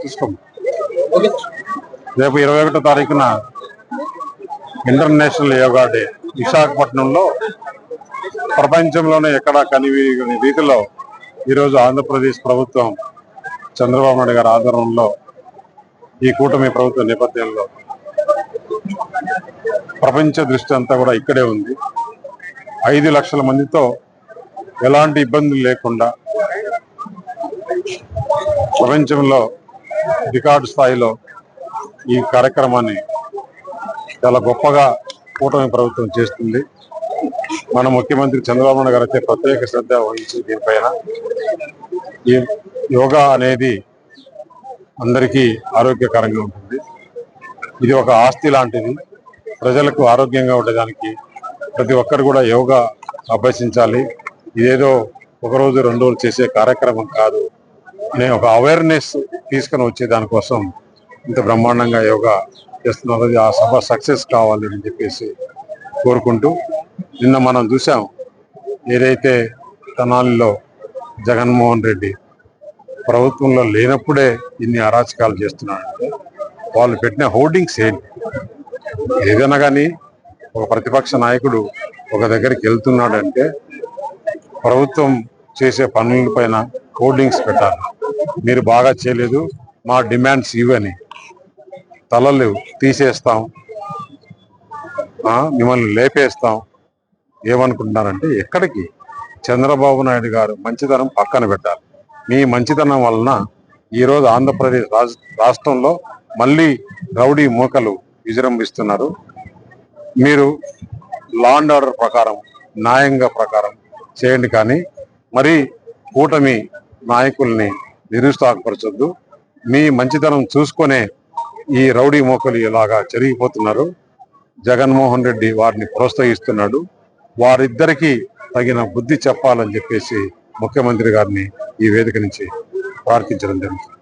తీసుకోండి. రేపు 21వ తారీఖున ఇంటర్నేషనల్ యోగా డే విశాఖపట్నంలో ప్రపంచంలోనే ఎక్కడా కనివి రీతిలో ఈరోజు ఆంధ్రప్రదేశ్ ప్రభుత్వం చంద్రబాబు నాయుడు గారి ఆధ్వర్యంలో ఈ కూటమి ప్రభుత్వ నేపథ్యంలో ప్రపంచ దృష్టి అంతా కూడా ఇక్కడే ఉంది. 5 లక్షల మందితో ఎలాంటి ఇబ్బందులు లేకుండా ప్రపంచంలో రికార్డు స్థాయిలో ఈ కార్యక్రమాన్ని చాలా గొప్పగా కూటమి ప్రభుత్వం చేస్తుంది. మన ముఖ్యమంత్రి చంద్రబాబు నాయుడు గారు అయితే ప్రత్యేక శ్రద్ధ వహించి దీనిపైన ఈ యోగా అనేది అందరికీ ఆరోగ్యకరంగా ఉంటుంది. ఇది ఒక ఆస్తి లాంటిది. ప్రజలకు ఆరోగ్యంగా ఉండడానికి ప్రతి ఒక్కరు కూడా యోగా అభ్యసించాలి. ఇదేదో ఒకరోజు 2 రోజులు చేసే కార్యక్రమం కాదు. నేను ఒక అవేర్నెస్ తీసుకుని వచ్చే దానికోసం ఇంత బ్రహ్మాండంగా యోగా చేస్తున్నారు. ఆ సభ సక్సెస్ కావాలి అని చెప్పేసి కోరుకుంటూ, నిన్న మనం చూసాం ఏదైతే తెనాలిలో జగన్మోహన్ రెడ్డి ప్రభుత్వంలో లేనప్పుడే ఇన్ని అరాచకాలు చేస్తున్నారంటే వాళ్ళు పెట్టిన హోర్డింగ్స్ ఏంటి? ఏదైనా కానీ ఒక ప్రతిపక్ష నాయకుడు ఒక దగ్గరికి వెళ్తున్నాడంటే ప్రభుత్వం చేసే పనులపైన హోర్డింగ్స్ పెట్టాలి. మీరు బాగా చేయలేదు, మా డిమాండ్స్ ఇవని, తలలు తీసేస్తాం, మిమ్మల్ని లేపేస్తాం ఏమనుకుంటున్నారంటే ఎక్కడికి? చంద్రబాబు నాయుడు గారు మంచితనం పక్కన పెట్టాలి. మీ మంచితనం వలన ఈరోజు ఆంధ్రప్రదేశ్ రాష్ట్రంలో మళ్ళీ రౌడీ మూకలు విజృంభిస్తున్నారు. మీరు లా అండ్ ఆర్డర్ ప్రకారం న్యాయంగా ప్రకారం చేయండి, కానీ మరి కూటమి నాయకుల్ని నిరుత్సాహపరచొద్దు. మీ మంచితనం చూసుకునే ఈ రౌడీ మోకలు ఇలాగా జరిగిపోతున్నారు. జగన్మోహన్ రెడ్డి వారిని ప్రోత్సహిస్తున్నాడు. వారిద్దరికీ తగిన బుద్ధి చెప్పాలని చెప్పేసి ముఖ్యమంత్రి గారిని ఈ వేదిక నుంచి ప్రార్థించడం జరుగుతుంది.